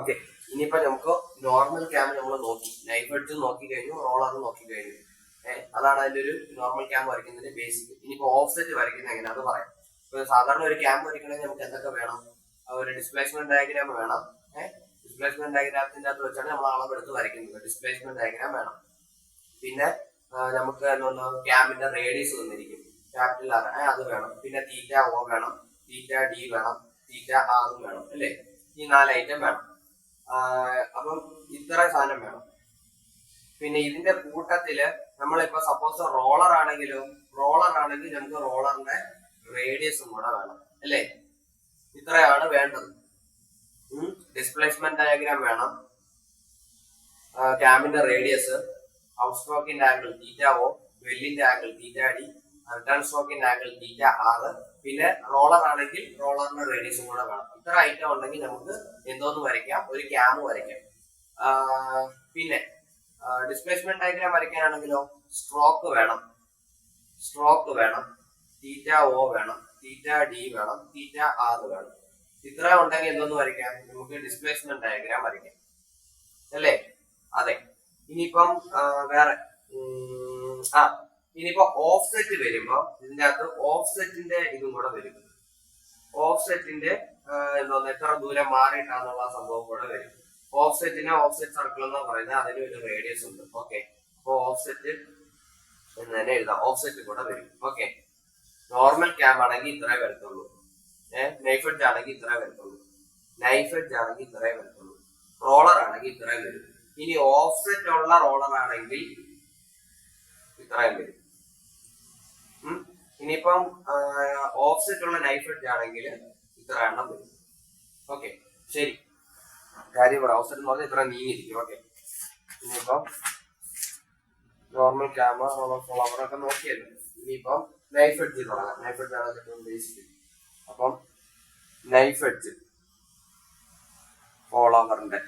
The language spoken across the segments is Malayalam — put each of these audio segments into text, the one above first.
ഓക്കെ, ഇനിയിപ്പോ നമുക്ക് നോർമൽ ക്യാം നമ്മൾ നോക്കി, നൈഫ് എഡ്ജ് നോക്കി കഴിഞ്ഞു, റോളർ നോക്കി കഴിഞ്ഞു. അതാണ് അതിന്റെ ഒരു നോർമൽ ക്യാം വരയ്ക്കുന്നതിന്റെ ബേസിക്. ഇനിയിപ്പോ ഓഫ് സെറ്റ് വരയ്ക്കുന്നത് എങ്ങനെ അത് പറയാം. ഇപ്പൊ സാധാരണ ഒരു ക്യാം വരയ്ക്കണമെങ്കിൽ നമുക്ക് എന്തൊക്കെ വേണം? ഒരു ഡിസ്പ്ലേസ്മെന്റ് ഡയഗ്രാം വേണം. ഡിസ്പ്ലേസ്മെന്റ് ഡയഗ്രാമത്തിന്റെ അകത്ത് വെച്ചാണ് നമ്മൾ അളവെടുത്ത് വരയ്ക്കുന്നത്. ഡിസ്പ്ലേസ്മെന്റ് ഡയഗ്രാം വേണം. പിന്നെ നമുക്ക് ക്യാമിന്റെ റേഡിയസ് തന്നിരിക്കും, ക്യാപിറ്റൽ ആർ, അത് വേണം. പിന്നെ തീറ്റ ഓ വേണം, തീറ്റ ഡി വേണം, തീറ്റ ആറും വേണം അല്ലേ? ഈ 4 ഐറ്റം വേണം. അപ്പം ഇത്ര സാധനം വേണം. പിന്നെ ഇതിന്റെ കൂട്ടത്തില് നമ്മളിപ്പോ സപ്പോസ് റോളർ ആണെങ്കിൽ നമുക്ക് റോളറിന്റെ റേഡിയസും കൂടെ വേണം അല്ലേ? ഇത്രയാണ് വേണ്ടത്. ഡിസ്പ്ലേസ്മെന്റ് ഡയഗ്രാം വേണം, ക്യാമിന്റെ റേഡിയസ്, ഔട്ട് സ്ട്രോക്കിന്റെ ആംഗിൾ തീറ്റ ഓ, വെല്ലിന്റെ ആംഗിൾ തീറ്റ ഡി, റിട്ടേൺ സ്ട്രോക്കിന്റെ ആംഗിൾ തീറ്റ ആറ്, പിന്നെ റോളർ ആണെങ്കിൽ റോളറിന്റെ റേഡിയസും കൂടെ വേണം. ഇത്ര ഐറ്റം ഉണ്ടെങ്കിൽ നമുക്ക് എന്തോന്ന് വരയ്ക്കാം? ഒരു ക്യാം വരയ്ക്കാം. പിന്നെ ഡിസ്പ്ലേസ്മെന്റ് ഡയഗ്രാം വരയ്ക്കാനാണെങ്കിലോ സ്ട്രോക്ക് വേണം, തീറ്റ ഓ വേണം, തീറ്റ ഡി വേണം, തീറ്റ ആറ് വേണം. ഇത്ര ഉണ്ടെങ്കിൽ എന്തോന്ന് വരയ്ക്കാം? നമുക്ക് ഡിസ്പ്ലേസ്മെന്റ് ഡയഗ്രാം വരയ്ക്കാം അല്ലേ? അതെ. ഇനിയിപ്പം വേറെ ഇനിയിപ്പോ ഓഫ് സെറ്റ് വരുമ്പോ ഇതിന്റെ അകത്ത് ഓഫ് സെറ്റിന്റെ ഇതും കൂടെ വരും. ഓഫ് സെറ്റിന്റെ എത്ര ദൂരം മാറിയിട്ടാന്നുള്ള സംഭവം കൂടെ വരും. ഓഫ് സെറ്റിനെ ഓഫ് സെറ്റ് സർക്കിൾ എന്ന് പറയുന്നത് അതിന് ഒരു റേഡിയസ് ഉണ്ട്. ഓക്കെ, അപ്പൊ ഓഫ് സെറ്റ് എന്ന് തന്നെ എഴുതാം. ഓഫ് സെറ്റ് കൂടെ വരും. ഓക്കെ, നോർമൽ ക്യാം ആണെങ്കിൽ ഇത്രേ വരത്തുള്ളൂ. നൈഫ് എഡ്ജ് ആണെങ്കിൽ ഇത്രേ വരത്തുള്ളൂ. റോളർ ആണെങ്കിൽ ഇത്രയും വരും. ഇനി ഓഫ് സെറ്റ് ഉള്ള റോളർ ആണെങ്കിൽ ഇത്രയും വരും. ഇനിയിപ്പം ഓഫ് സെറ്റ് ഉള്ള നൈഫ് എഡ്ജ് ആണെങ്കിൽ ഇത്ര എണ്ണം വരും. ഓക്കെ, ശരി. കാര്യം പറയാം. ഓഫ് സെറ്റ് എന്ന് പറഞ്ഞാൽ ഇത്ര നീങ്ങിയിരിക്കും. ഓക്കെ, ഇനിയിപ്പം നോർമൽ ക്യാമറ ഫ്ലവറൊക്കെ നോക്കിയല്ലോ. ഇനിയിപ്പം നൈഫ് എഡ്ജ് തുടങ്ങാം. നൈഫ് എഡ്ജ് ആണ് ഏറ്റവും ബേസിക്. അപ്പം നൈഫ് എഡ്ജ് ഫോളോവറിന്റെ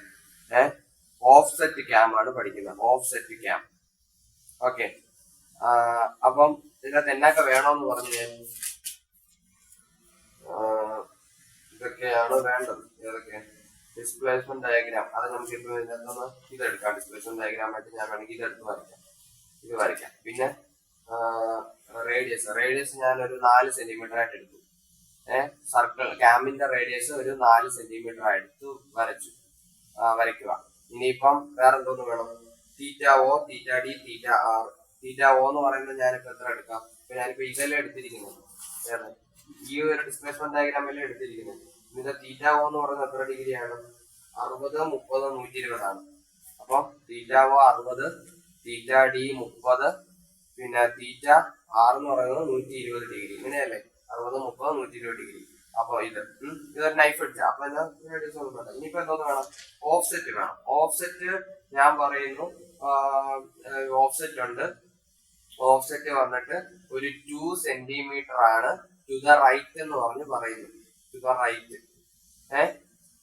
ഓഫ് സെറ്റ് ക്യാം ആണ് പഠിക്കുന്നത്. Of set cam. ഓക്കെ, അപ്പം ഇതിനകത്ത് എന്നൊക്കെ വേണമെന്ന് പറഞ്ഞു. ഇതൊക്കെയാണ് വേണ്ടത്. ഏതൊക്കെ? Displacement diagram. അത് നമുക്ക് ഇപ്പൊ ഇതിനകത്തൊന്ന് ഇതെടുക്കാം. ഡിസ്പ്ലേസ്മെന്റ് ഡയഗ്രാം ആയിട്ട് ഞാൻ വേണമെങ്കിൽ ഇതെടുത്ത് വരയ്ക്കാം. പിന്നെ റേഡിയസ് ഞാനൊരു 4 സെന്റിമീറ്റർ ആയിട്ട് എടുത്തു. സർക്കിൾ ക്യാമിന്റെ റേഡിയസ് ഒരു 4 സെന്റിമീറ്റർ എടുത്ത് വരയ്ക്കുക. ഇനിയിപ്പം വേറെ എന്തോന്ന് വേണം? തീറ്റ ഓ, തീറ്റ ഡി, തീറ്റ ആർ. തീറ്റ ഓ എന്ന് പറയുന്നത് ഞാനിപ്പോ എത്ര എടുക്കാം? ഇപ്പൊ ഞാനിപ്പോ ഇതെല്ലാം എടുത്തിരിക്കുന്നത്, ഈ ഒരു ഡിസ്പ്ലേസ്മെന്റ് ഡയഗ്രാമെല്ലാം എടുത്തിരിക്കുന്നത്. ഇതിന്റെ തീറ്റ ഓ എന്ന് പറയുന്നത് എത്ര ഡിഗ്രിയാണ്? 60, 30, 120 ആണ്. അപ്പം തീറ്റ ഓ 60, തീറ്റ ഡി 30, പിന്നെ തീറ്റ ആർ എന്ന് പറയുന്നത് 120 ഡിഗ്രി. ഇങ്ങനെയല്ലേ? 60, 30, 120 ഡിഗ്രി. അപ്പൊ ഇതൊരു നൈഫ് എഡ്ജ്. അപ്പൊ ഇനിയിപ്പോ എന്തോന്ന് വേണം? ഓഫ് സെറ്റ് വേണം. ഓഫ് സെറ്റ് ഞാൻ പറയുന്നു, ഓഫ് സെറ്റ് ഉണ്ട്. ഓഫ് സെറ്റ് വന്നിട്ട് ഒരു 2 സെന്റിമീറ്റർ ആണ് ടു ദ റൈറ്റ് എന്ന് പറയുന്നു. To the right.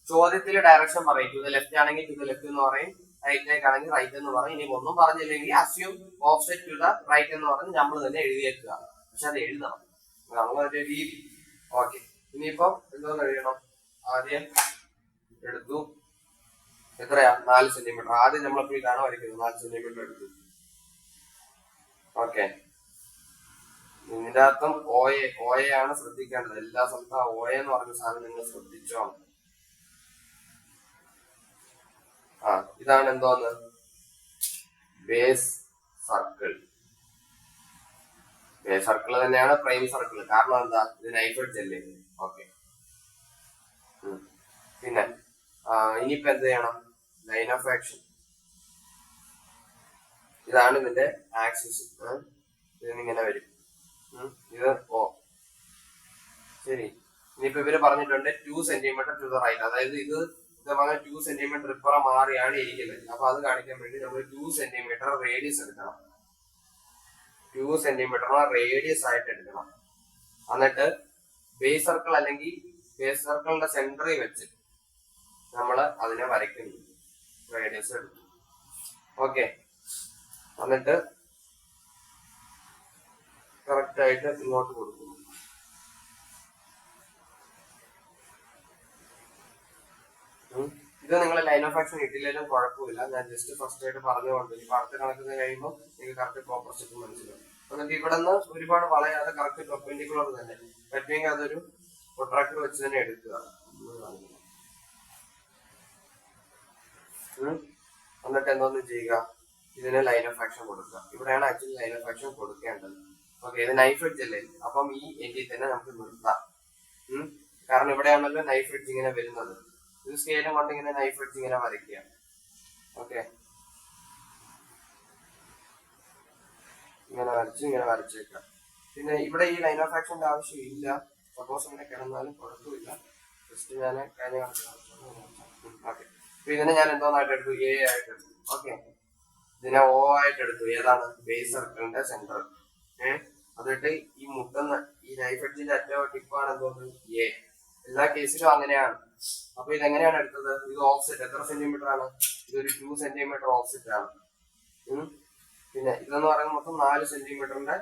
ചോദ്യത്തിൽ ഡയറക്ഷൻ പറയും. ടു ദ ലെഫ്റ്റ് ആണെങ്കിൽ ടു ദ ലെഫ്റ്റ് എന്ന് പറയും, റൈറ്റിലേക്ക് ആണെങ്കിൽ റൈറ്റ് എന്ന് പറയും. ഇനി ഒന്നും പറഞ്ഞില്ലെങ്കിൽ assume offset to the right എന്ന് പറഞ്ഞ് നമ്മൾ തന്നെ എഴുതിയേക്കുക. പക്ഷെ അത് എഴുതണം, നമ്മളൊരു രീതി. ഓക്കെ, ഇനിയിപ്പം എന്തോന്ന് എഴുതണം? ആദ്യം എടുത്തു എത്രയാ? 4 സെന്റിമീറ്റർ. ആദ്യം നമ്മളെപ്പോഴും ഇതാണ് വരയ്ക്കുന്നത്. 4 സെന്റിമീറ്റർ എടുത്തു. ഓക്കെ, ഇതിന്റെ അർത്ഥം ഓയാണ് ശ്രദ്ധിക്കേണ്ടത്. എല്ലാ സ്ഥലത്തും ഓയ എന്ന് പറഞ്ഞ സാധനം നിങ്ങൾ ശ്രദ്ധിച്ചോ. ഇതാണ് എന്തോന്ന്? Base circle. ബേസ് സർക്കിൾ തന്നെയാണ് പ്രൈം സർക്കിൾ. കാരണം എന്താ? ഇത് നൈഫ് എഡ്ജ് അല്ലേ? ഓക്കെ, പിന്നെ ഇനിയിപ്പോ എന്ത് ചെയ്യണം? Line of action. ഇതാണ് ഇതിന്റെ ആക്സിസ്. ഇതിങ്ങനെ വരും. ഇത് ഓ. ശരി, ഇനിയിപ്പോ ഇവര് പറഞ്ഞിട്ടുണ്ട് 2 സെന്റിമീറ്റർ ടു ദ റൈറ്റ്. അതായത് ഇത് 2 സെന്റിമീറ്റർ ഇപ്പുറം മാറിയാണ് ഇരിക്കുന്നത്. അപ്പൊ അത് കാണിക്കാൻ വേണ്ടി നമ്മൾ 2 സെന്റിമീറ്റർ റേഡിയസ് എടുക്കണം. 2 സെന്റിമീറ്റർ റേഡിയസ് ആയിട്ട് എടുക്കണം. എന്നിട്ട് ബേസ് സർക്കിൾ അല്ലെങ്കിൽ ബേസ് സർക്കിളിന്റെ സെന്ററിൽ വെച്ച് നമ്മൾ അതിനെ വരയ്ക്കുന്നു. റേഡിയസ് എടുക്കും. ഓക്കെ, എന്നിട്ട് കറക്റ്റ് ആയിട്ട് ഇങ്ങോട്ട് കൊടുക്കുന്നു. ഇത് നിങ്ങൾ ലൈൻ ഓഫ് ആക്ഷൻ കിട്ടിയില്ലെങ്കിലും കുഴപ്പമില്ല. ഞാൻ ജസ്റ്റ് ഫസ്റ്റ് ആയിട്ട് പറഞ്ഞുകൊണ്ട് ഇപ്പൊ അടുത്ത കണക്കുന്ന കഴിയുമ്പോൾ നിങ്ങൾക്ക് കറക്റ്റ് പ്രോപ്പർ സ്റ്റെപ്പ് മനസ്സിലാവും. എന്നിട്ട് ഇവിടെ നിന്ന് ഒരുപാട് വളയാതെ കറക്റ്റ് പെർപെൻഡിക്കുലർ തന്നെ പറ്റുമെങ്കിൽ അതൊരു പ്രൊട്രാക്ടർ വെച്ച് തന്നെ എടുക്കുക. എന്നിട്ട് എന്തോന്ന് ചെയ്യുക, ഇതിന് ലൈൻ ഓഫ് ആക്ഷൻ കൊടുക്കുക. ഇവിടെയാണ് ആക്ച്വലി ലൈൻ ഓഫ് ആക്ഷൻ കൊടുക്കേണ്ടത്. ഓക്കെ, ഇത് നൈഫ് എഡ്ജ് അല്ലേ, അപ്പം ഈ എൻഡിൽ തന്നെ നമുക്ക് നിർത്താം. കാരണം ഇവിടെയാണല്ലോ നൈഫ് എഡ്ജ് ഇങ്ങനെ വരുന്നത്. ഇത് സ്കെയിലും കൊണ്ട് ഇങ്ങനെ നൈഫ് എഡ്ജ് ഇങ്ങനെ വരയ്ക്കുക. ഓക്കെ, ഇങ്ങനെ വരച്ചേക്കാം. പിന്നെ ഇവിടെ ഈ ലൈൻ ഓഫ് ആക്ഷന്റെ ആവശ്യമില്ല. സപ്പോസ് ഇങ്ങനെ കിടന്നാലും കുഴപ്പമില്ല. ജസ്റ്റ് ഞാൻ കഴിഞ്ഞ ഓക്കെ. അപ്പൊ ഇതിനെ ഞാൻ എന്തോന്നായിട്ട് എടുത്തു, എ ആയിട്ട് എടുത്തു. ഓക്കെ, ഇതിനെ ഒ ആയിട്ട് എടുത്തു. ഏതാണ്? ബേസ് സർക്കിളിന്റെ സെന്റർ. എന്നിട്ട് ഈ മുട്ടുന്ന ഈ നൈഫ് എഡ്ജിന്റെ അറ്റവും ടിപ്പാണ് എന്തോന്ന്, എ. എല്ലാ കേസിലും അങ്ങനെയാണ്. അപ്പൊ ഇതെങ്ങനെയാണ് എടുത്തത്? ഇത് ഓഫ്സെറ്റ് എത്ര സെന്റിമീറ്റർ ആണ്? ഇതൊരു 2 സെന്റിമീറ്റർ ഓഫ്സെറ്റ് ആണ്. പിന്നെ ഇതെന്ന് പറയുന്നത് മൊത്തം 4 സെന്റിമീറ്ററിന്റെ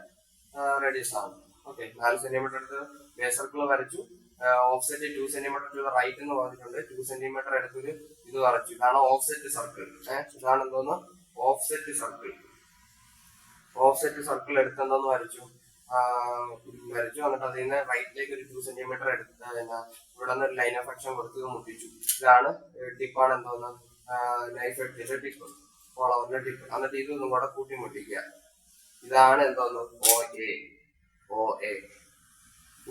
റേഡിയസ് ആണ്. ഓക്കെ, 4 സെന്റിമീറ്റർ എടുത്ത് ബേസ് സർക്കിൾ വരച്ചു. Offset 2 centimetre to the right എന്ന് പറഞ്ഞിട്ടുണ്ട്. 2 സെന്റിമീറ്റർ എടുത്തൊരു ഇത് വരച്ചു. ഇതാണ് ഓഫ്സെറ്റ് സർക്കിൾ. ഇതാണ് എന്തോന്ന്, ഓഫ്സെറ്റ് സർക്കിൾ. ഓഫ്സെറ്റ് സർക്കിൾ എടുത്തെന്തോന്ന് വരച്ചു. എന്നിട്ട് അതിൽ നിന്ന് റൈറ്റിലേക്ക് ഒരു 2 സെന്റിമീറ്റർ എടുത്ത് ഇവിടെ നിന്ന് ഒരു ലൈൻ ഓഫ് ആക്ഷൻ കൊടുത്ത് മുട്ടിച്ചു. ഇതാണ് ടിപ്പാണ് എന്തോന്ന്, നൈഫ് എഡ്ജിന്റെ ടിപ്പ്, ഫോളോവറിന്റെ ടിപ്പ്. എന്നിട്ട് ഇതൊന്നും കൂടെ കൂട്ടി മുട്ടിക്കുക. ഇതാണ് എന്തോന്ന്, ഒ എ.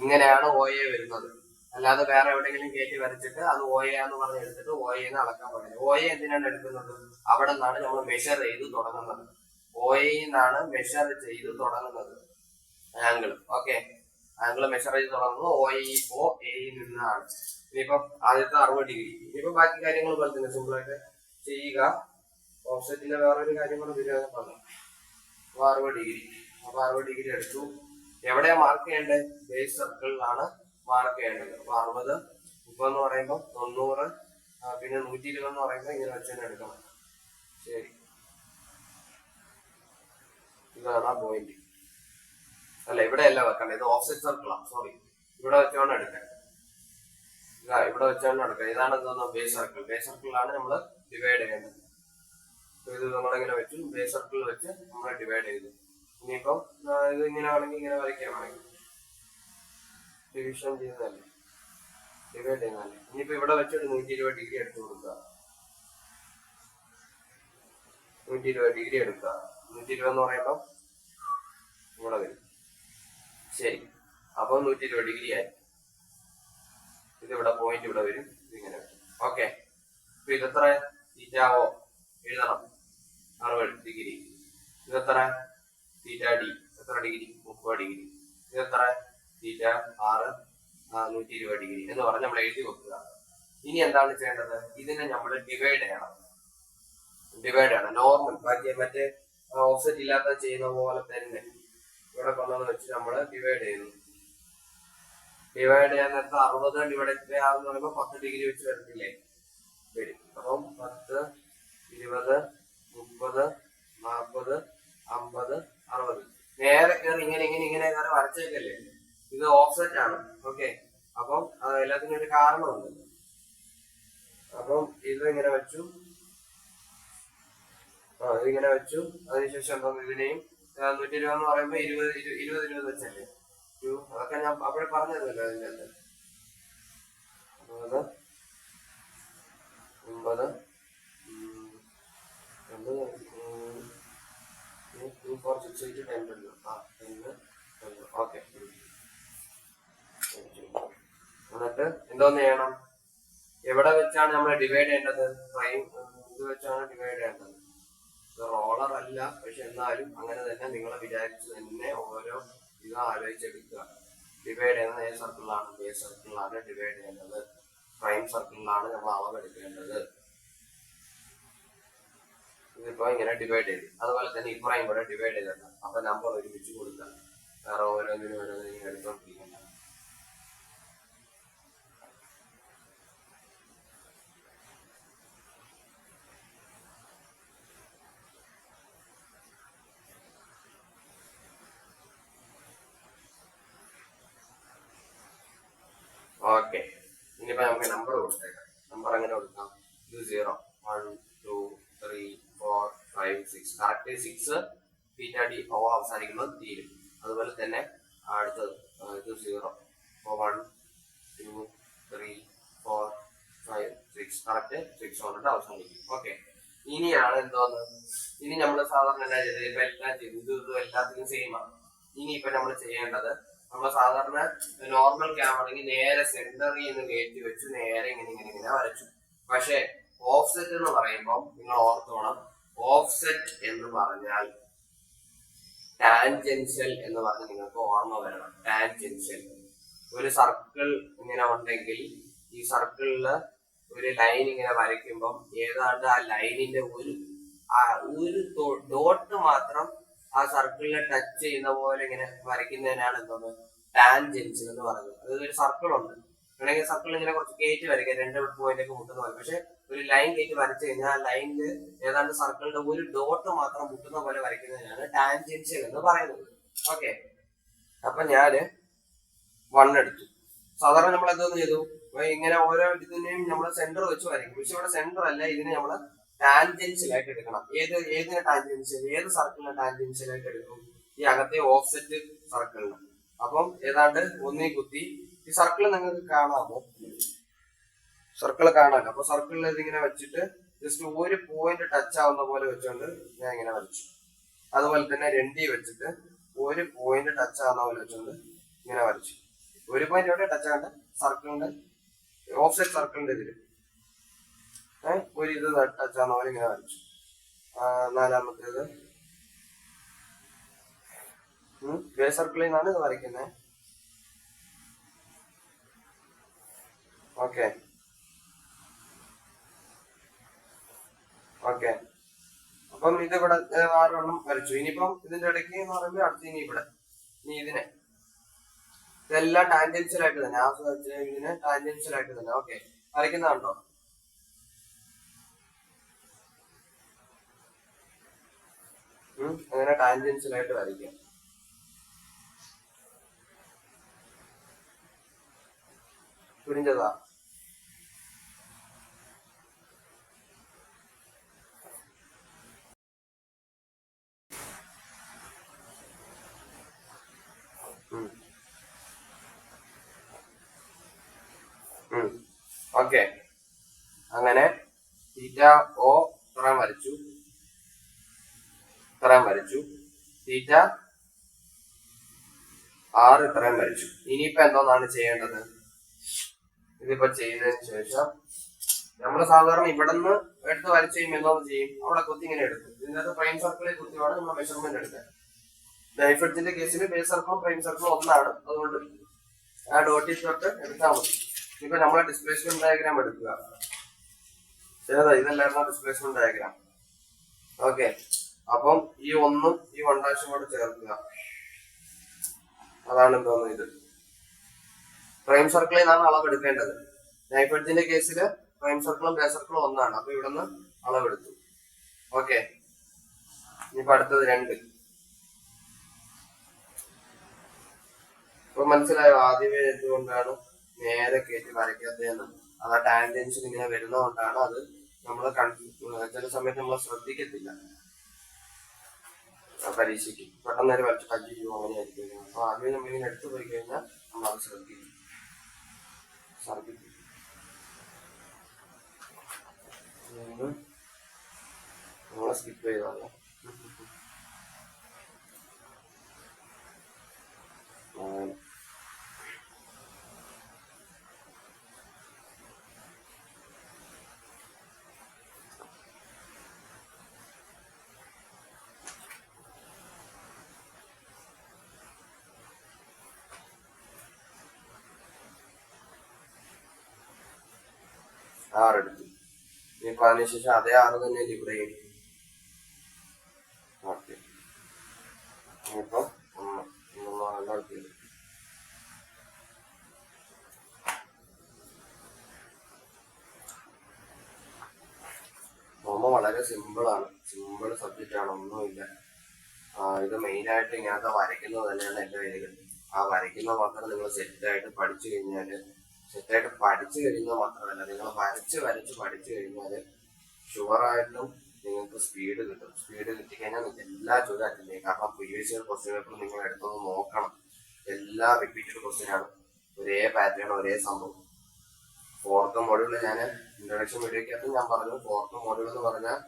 ഇങ്ങനെയാണ് ഒ എ വരുന്നത്. അല്ലാതെ വേറെ എവിടെയെങ്കിലും കയറ്റി വരച്ചിട്ട് അത് ഒ എ എന്ന് പറഞ്ഞ് എടുത്തിട്ട് ഒ എന്ന് അളക്കാൻ പാടില്ല. ഒ എ എന്തിനാണ് എടുക്കുന്നത്? അവിടെ നിന്നാണ് നമ്മൾ മെഷർ ചെയ്ത് തുടങ്ങുന്നത്. ഒ എന്നാണ് മെഷർ ചെയ്ത് തുടങ്ങുന്നത് ആംഗിൾ. ഓക്കെ, ആംഗിൾ മെഷർ ചെയ്ത് തുടങ്ങുന്നത് ഒ എയിൽ നിന്നാണ്. ഇനിയിപ്പം ആദ്യത്തെ 60 ഡിഗ്രി. ഇനിയിപ്പോ ബാക്കി കാര്യങ്ങൾ പോലെ തന്നെ സിമ്പിൾ ആയിട്ട് ചെയ്യുക. ഓഫ്സെറ്റിന്റെ വേറൊരു കാര്യം കൂടെ വരുന്നത് പറഞ്ഞു. 60 ഡിഗ്രി. അപ്പൊ 60 ഡിഗ്രി എടുത്തു. എവിടെയാ മാർക്ക് ചെയ്യേണ്ടത്? ബേസ് സർക്കിളിലാണ് മാർക്ക് ചെയ്യേണ്ടത്. അപ്പൊ 60, 30 എന്ന് പറയുമ്പോൾ 90, പിന്നെ 120 എന്ന് പറയുമ്പോൾ ഇങ്ങനെ വെച്ച് തന്നെ എടുക്കണം. ശരി, ഇതാണ് ആ പോയിന്റ്. അല്ല, ഇവിടെ അല്ല വെക്കണ്ടേ, ഇത് ഓഫ്സെറ്റ് സർക്കിളാണ്. സോറി, ഇവിടെ വെച്ചാണ് എടുക്കാൻ. ഇവിടെ വെച്ചാണ് എടുക്കുക. ഇതാണ് എന്തോന്ന്, ബേസ് സർക്കിൾ. ബേസ് സർക്കിളിലാണ് നമ്മൾ ഡിവൈഡ് ചെയ്യേണ്ടത്. ഇത് നമ്മളിങ്ങനെ വെച്ചു, ബേസ് സർക്കിൾ വെച്ച് നമ്മൾ ഡിവൈഡ് ചെയ്തു. ഇനിയിപ്പം ഇത് ഇങ്ങനെ ആണെങ്കിൽ ഇങ്ങനെ വരയ്ക്കാൻ വേണമെങ്കിൽ ഡിവിഷൻ ചെയ്യുന്നതല്ലേ, ഡിവൈഡ് ചെയ്യുന്നതല്ലേ. ഇനിയിപ്പോ ഇവിടെ വെച്ചൊരു 120 ഡിഗ്രി എടുത്തു കൊടുക്കുക. 120 ഡിഗ്രി എടുക്കുക. 120 എന്ന് പറയുമ്പോൾ ഇവിടെ വരും. ശരി, അപ്പൊ 120 ഡിഗ്രി ആയി. ഇതിവിടെ പോയിന്റ് ഇവിടെ വരും, ഇതിങ്ങനെ വരും. ഓക്കെ, അപ്പൊ ഇതെത്ര തീറ്റാവോ എഴുതണം, 60 ഡിഗ്രി. ഇതെത്ര തീറ്റ ഡി, എത്ര ഡിഗ്രി, 30 ഡിഗ്രി. ഇതെത്ര തീറ്റ 6, 120 ഡിഗ്രി എന്ന് പറഞ്ഞ് നമ്മൾ എഴുതി വെക്കുക. ഇനി എന്താണ് ചെയ്യേണ്ടത്? ഇതിനെ നമ്മൾ ഡിവൈഡ് ചെയ്യണം. നോർമൽ ബാക്കി മറ്റേ ഓഫ്സെറ്റ് ഇല്ലാത്ത ചെയ്യുന്ന പോലെ തന്നെ ഇവിടെ കൊണ്ടുവന്ന് വെച്ച് നമ്മൾ ഡിവൈഡ് ചെയ്യുന്നു. ഡിവൈഡ് ചെയ്യാൻ നേരത്തെ 60 ഡിവൈഡ് എന്ന് പറയുമ്പോൾ 10 ഡിഗ്രി വെച്ച് വരത്തില്ലേ, വരും. അപ്പം 10, 20, 30, 40, 50, 60 നേരെ കയറി ഇങ്ങനെ വരച്ചേക്കല്ലേ. ഇത് ഓഫ്സെറ്റ് ആണ്. ഓക്കെ, അപ്പം എല്ലാത്തിനും ഒരു കാരണമുണ്ട്. അപ്പം ഇത് ഇങ്ങനെ വെച്ചു, ഇതിങ്ങനെ വെച്ചു. അതിനുശേഷം എന്താ, ഇതിനെയും 120 എന്ന് പറയുമ്പോ 20 വെച്ചല്ലേ. അതൊക്കെ ഞാൻ അവിടെ പറഞ്ഞതല്ലോ. അതിൻ്റെ 60, 50, 2, 4, 6, 8, 10. ഓക്കെ, എന്നിട്ട് എന്തോന്ന് ചെയ്യണം? എവിടെ വെച്ചാണ് നമ്മൾ ഡിവൈഡ് ചെയ്യേണ്ടത്? പ്രൈം ഇത് വെച്ചാണ് ഡിവൈഡ് ചെയ്യേണ്ടത്. റോളർ അല്ല, പക്ഷെ എന്നാലും അങ്ങനെ തന്നെ നിങ്ങൾ വിചാരിച്ച് തന്നെ ഓരോ ഇത് ആലോചിച്ചെടുക്കുക. ഡിവൈഡ് ചെയ്യുന്നത് ഏത് സർക്കിളിലാണ്? ബേസ് സർക്കിളിലാണ് ഡിവൈഡ് ചെയ്യേണ്ടത്. പ്രൈം സർക്കിളിലാണ് നമ്മൾ അളവെടുക്കേണ്ടത്. ഇതിപ്പോ ഇങ്ങനെ ഡിവൈഡ് ചെയ്ത്, അതുപോലെ തന്നെ ഇപ്പറയും കൂടെ ഡിവൈഡ് ചെയ്തിട്ട് അപ്പൊ നമ്പർ ഒരുമിച്ച് കൊടുക്കുക. വേറെ ഓരോന്നിനും എടുത്തോണ്ടിരിക്കണ്ട. ഓക്കെ, ഇനിയിപ്പോ നമുക്ക് നമ്പർ കൊടുത്തേക്കാം. നമ്പർ അങ്ങനെ കൊടുക്കാം. ഇത് 0 1 2 3 4 5 6 കറക്റ്റ് 6 തീറ്റ ഡി ഓ അവസാനിക്കുമ്പോൾ തീരും. അതുപോലെ തന്നെ അടുത്തത് ഇത് 0 1 2 3 4 5 6 കറക്റ്റ് 6 കൊണ്ടിട്ട് അവസാനിക്കും. ഓക്കെ, ഇനിയാണ് എന്തോന്ന്, ഇനി നമ്മൾ സാധാരണ എന്നാ ചെയ്തത്, ഇപ്പൊ എല്ലാം ചെയ്തു, ഇതും എല്ലാത്തിനും സെയിം ആണ്. ഇനി ഇപ്പൊ നമ്മൾ ചെയ്യേണ്ടത്, നമ്മൾ സാധാരണ നോർമൽ ക്യാമറയിൽ നേരെ സെന്ററിൽ നിന്ന് കയറ്റി വെച്ച് നേരെ ഇങ്ങനെ വരച്ചു. പക്ഷെ ഓഫ്സെറ്റ് എന്ന് പറയുമ്പോൾ നിങ്ങൾ ഓർത്തോണം, ഓഫ്സെറ്റ് എന്ന് പറഞ്ഞാൽ ടാൻജൻഷ്യൽ എന്ന് പറഞ്ഞ് നിങ്ങൾക്ക് ഓർമ്മ വരണം. ടാൻജൻഷ്യൽ, ഒരു സർക്കിൾ ഇങ്ങനെ ഉണ്ടെങ്കിൽ ഈ സർക്കിളില് ഒരു ലൈൻ ഇങ്ങനെ വരയ്ക്കുമ്പം ഏതാണ്ട് ആ ലൈനിന്റെ ഒരു ഡോട്ട് മാത്രം ആ സർക്കിളിനെ ടച്ച് ചെയ്യുന്ന പോലെ ഇങ്ങനെ വരയ്ക്കുന്നതിനാണ് എന്തോന്ന് ടാൻജൻഷ്യൽ എന്ന് പറയുന്നത്. അതായത് ഒരു സർക്കിൾ ഉണ്ട്, അല്ലെങ്കിൽ സർക്കിൾ ഇങ്ങനെ കുറച്ച് കയറ്റി വരയ്ക്കാം, 2 പോയിന്റ് ഒക്കെ മുട്ടുന്ന പോലെ. പക്ഷെ ഒരു ലൈൻ കയറ്റി വരച്ചു കഴിഞ്ഞാൽ ആ ലൈനില് ഏതാണ്ട് സർക്കിളിന്റെ ഒരു ഡോട്ട് മാത്രം മുട്ടുന്ന പോലെ വരയ്ക്കുന്നതിനാണ് ടാൻജൻഷ്യൽ എന്ന് പറയുന്നത്. ഓക്കെ, അപ്പൊ ഞാന് 1 എടുത്തു. സാധാരണ നമ്മൾ എന്തോന്ന് ചെയ്തു, ഇങ്ങനെ ഓരോ ഇതിനെയും നമ്മൾ സെന്റർ വെച്ച് വരയ്ക്കും. പക്ഷെ ഇവിടെ സെന്റർ അല്ല, ഇതിനെ നമ്മൾ ടാൻജൻഷ്യൽ ആയിട്ട് എടുക്കണം. ഏതിനെ ടാൻജൻഷ്യൽ, ഏത് സർക്കിളിനെ ടാൻജൻഷ്യൽ ആയിട്ട് എടുക്കും? ഈ അകത്തെ ഓഫ്സെറ്റ് സർക്കിളിന്. അപ്പം ഏതാണ്ട് ഒന്നേ കുത്തി, ഈ സർക്കിൾ നിങ്ങൾക്ക് കാണാമോ? സർക്കിൾ കാണാമല്ലോ. അപ്പൊ സർക്കിളിൽ ഇതിങ്ങനെ വെച്ചിട്ട് ജസ്റ്റ് ഒരു പോയിന്റ് ടച്ച് ആവുന്ന പോലെ വെച്ചുകൊണ്ട് ഞാൻ ഇങ്ങനെ വരച്ചു. അതുപോലെ തന്നെ 2 വെച്ചിട്ട് ഒരു പോയിന്റ് ടച്ച് ആവുന്ന പോലെ വെച്ചുകൊണ്ട് ഇങ്ങനെ വരച്ചു. ഒരു പോയിന്റ് എവിടെ ടച്ച് ആകണ്ട, സർക്കിളിന്റെ ഓഫ്സെറ്റ് സർക്കിളിന്റെ ഇതില് ഒരു ഇത് ടച്ച് ആവുന്ന പോലെ ഇങ്ങനെ വരച്ചു. 4-മത്തേത് ബേസ് സർക്കിളിൽ നിന്നാണ് ഇത് വരയ്ക്കുന്നത്. ഓക്കെ ഓക്കെ, അപ്പം ഇതിവിടെ 6 എണ്ണം വരച്ചു. ഇനിയിപ്പം ഇതിന്റെ ഇടയ്ക്ക് എന്ന് പറയുമ്പോൾ അടുത്ത് ഇനി ഇവിടെ, ഇനി ഇതിനെ, ഇതെല്ലാം ടാൻജൻഷ്യൽ ആയിട്ട് തന്നെ, ഇതിനെ ടാൻജൻഷ്യൽ ആയിട്ട് തന്നെ. ഓക്കെ, വരയ്ക്കുന്നതാണോ? അങ്ങനെ ടാൻജൻഷ്യൽ ആയിട്ട് വരയ്ക്കാം. പുരിഞ്ചതാ? ഓക്കെ, അങ്ങനെ തീറ്റ ഓ ഇത്രയും വരച്ചു, തീറ്റ ആർ ഇത്രയും വരച്ചു. ഇനിയിപ്പോ എന്തോന്നാണ് ചെയ്യേണ്ടത്? ഇതിപ്പോ ചെയ്തതിന് ശേഷം നമ്മൾ സാധാരണ ഇവിടെ നിന്ന് എടുത്ത് വരച്ചു കഴിയുമ്പോൾ എന്തോന്ന് ചെയ്യും, അവിടെ കുത്തി ഇങ്ങനെ എടുക്കും. ഇതിനകത്ത് പ്രൈം സർക്കിളിൽ കുത്തിയാണ് നമ്മൾ മെഷർമെന്റ് എടുക്കുക. നൈഫ് എഡ്ജിന്റെ കേസിൽ ബേസ് സർക്കിളും പ്രൈം സർക്കിളും ഒന്നാണ്, അതുകൊണ്ട് ആ ഡോട്ടിൽ തൊട്ട് എടുത്താൽ മതി. ഇപ്പൊ നമ്മളെ ഡിസ്പ്ലേസ്മെന്റ് ഡയഗ്രാം എടുക്കുക. ഏതാ? ഇതല്ലായിരുന്നു ഡിസ്പ്ലേസ്മെന്റ് ഡയഗ്രാം. ഓക്കെ, അപ്പം ഈ 1ഉം ഈ 1' കൂടെ ചേർക്കുക. അതാണ് എന്തോന്ന് ഇത്. പ്രൈം സർക്കിളിൽ നിന്നാണ് അളവ് എടുക്കേണ്ടത്. നൈഫ് എഡ്ജിന്റെ കേസില് പ്രൈം സർക്കിളും ബേസ് സർക്കിളും ഒന്നാണ്, അപ്പൊ ഇവിടെ നിന്ന് അളവെടുത്തു. ഓക്കെ, ഇനിയിപ്പോ അടുത്തത് 2. ഇപ്പൊ മനസ്സിലായോ ആദ്യമേ എന്തുകൊണ്ടാണ് നേരെ കയറ്റി വരയ്ക്കാത്തതെന്ന്? അത് ടാൻജൻഷ്യൽ ഇങ്ങനെ വരുന്നതുകൊണ്ടാണ്. അത് നമ്മൾ ചില സമയത്ത് നമ്മൾ ശ്രദ്ധിക്കത്തില്ല. പരീക്ഷയ്ക്ക് പെട്ടെന്ന് നേരെ വരച്ച് ടച്ച് ചെയ്യുമോ, അങ്ങനെ ആയിരിക്കും. അപ്പൊ ആദ്യമേ നമ്മളിങ്ങനെ എടുത്തു പോയി കഴിഞ്ഞാൽ നമ്മൾ അത് ശ്രദ്ധിക്കും. നമ്മളെ സ്കിപ്പ് ചെയ്തല്ലേ. ആറെടുത്തു. ഇനിയിപ്പോ അതിനുശേഷം അതേ 6 തന്നെ ഇവിടെ. ഓക്കെ, ഇനിയിപ്പോ 1 വളരെ സിമ്പിൾ ആണ്, സിമ്പിൾ സബ്ജക്റ്റ് ആണ്, ഒന്നുമില്ല. ഇത് മെയിൻ ആയിട്ട് ഇങ്ങനത്തെ വരയ്ക്കുന്നത് തന്നെയാണ് എന്റെ പേര്. ആ വരയ്ക്കുന്ന മാത്രം നിങ്ങൾ സെറ്റായിട്ട് പഠിച്ചു കഴിഞ്ഞാല് സെറ്റായിട്ട് പഠിച്ചു കഴിഞ്ഞാൽ മാത്രമല്ല, നിങ്ങൾ വരച്ച് പഠിച്ചു കഴിഞ്ഞാൽ ഷുവറായിട്ടും നിങ്ങൾക്ക് സ്പീഡ് കിട്ടും. സ്പീഡ് കിട്ടിക്കഴിഞ്ഞാൽ നിങ്ങൾക്ക് എല്ലാ ചോദ്യം അറ്റൻഡ് ചെയ്യും. കാരണം പ്രീവിയസ് ഇയർ ക്വസ്റ്റ്യൻ പേപ്പർ നിങ്ങൾ എടുത്തൊന്ന് നോക്കണം. എല്ലാം റിപ്പീറ്റഡ് ക്വസ്റ്റ്യൻ ആണ്, ഒരേ പാറ്റേൺ, ഒരേ സംഭവം. 4th മോഡ്യൂൾ ഞാൻ ഇൻട്രൊഡക്ഷൻ വീഡിയോക്കകത്ത് ഞാൻ പറഞ്ഞു, 4th മോഡ്യൂൾ എന്ന് പറഞ്ഞാൽ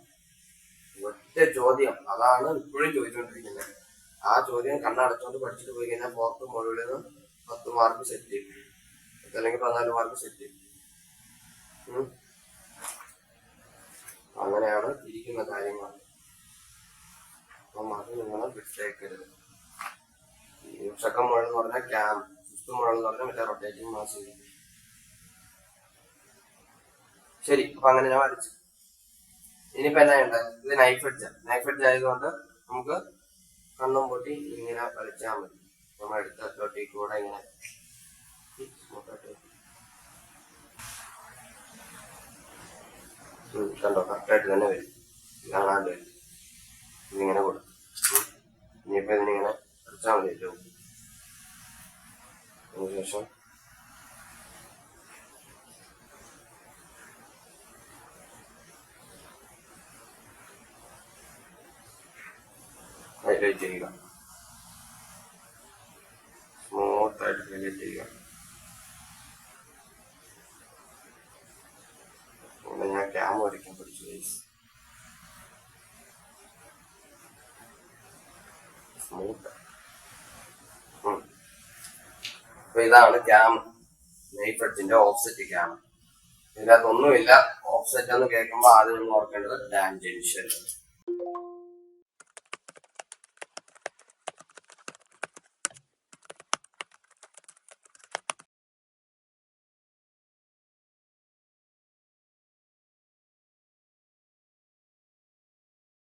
ഒറ്റ ചോദ്യം, അതാണ് ഇപ്പോഴും ചോദിച്ചുകൊണ്ടിരിക്കുന്നത്. ആ ചോദ്യം കണ്ണടച്ചുകൊണ്ട് പഠിച്ചിട്ട് പോയി കഴിഞ്ഞാൽ 4th മോഡ്യൂളിൽ നിന്ന് 10 മാർക്ക് സെറ്റ് ചെയ്യും, അല്ലെങ്കിൽ 14 മാർക്ക് സെറ്റ് ചെയ്യും. അങ്ങനെയാണ് ഇരിക്കുന്ന കാര്യങ്ങൾ. അപ്പം അത് നിങ്ങൾ വിട്ടേക്കരുത്. 2nd മോഡൽ എന്ന് പറഞ്ഞാൽ ക്യാം, 5th മോഡൽ എന്ന് പറഞ്ഞാൽ മറ്റേ റൊട്ടേറ്റിംഗ് മാസ്. ശരി, അപ്പൊ അങ്ങനെ ഞാൻ വരച്ചു. ഇനിയിപ്പോ എന്നാ ഉണ്ട്, ഇത് നൈഫ് എഡ്ജ് ആയതുകൊണ്ട് നമുക്ക് കണ്ണും പൊട്ടി ഇങ്ങനെ വരച്ചാൽ മതി. നമ്മൾ എടുത്ത തൊട്ടിക്ക് കൂടെ ഇങ്ങനെ കണ്ടോ, കറക്റ്റായിട്ട് തന്നെ വരും, കാണാണ്ട് വരും. ഇതിങ്ങനെ കൊടുക്കും. ഇനിയിപ്പോ ഇതിനിങ്ങനെ വരച്ചാൽ മതി. ഏറ്റവും അതിനുശേഷം ഹൈലൈറ്റ് ചെയ്യുക, സ്മൂത്ത് ആയിട്ട് ഹൈലൈറ്റ് ചെയ്യുക. ഇവിടെ ഞാൻ ക്യാമ വരയ്ക്കാൻ പഠിച്ചു ഗൈസ്. സ്മൂത്ത്. അപ്പൊ ഇതാണ് ക്യാം, നൈഫ് എഡ്ജിന്റെ ഓഫ്സെറ്റ് ക്യാം. ഇതിനകത്തൊന്നുമില്ല. ഓഫ്സെറ്റ് എന്ന് കേൾക്കുമ്പോൾ ആദ്യം നിങ്ങൾ ഓർക്കേണ്ടത് ടാൻജൻഷ്യൽ.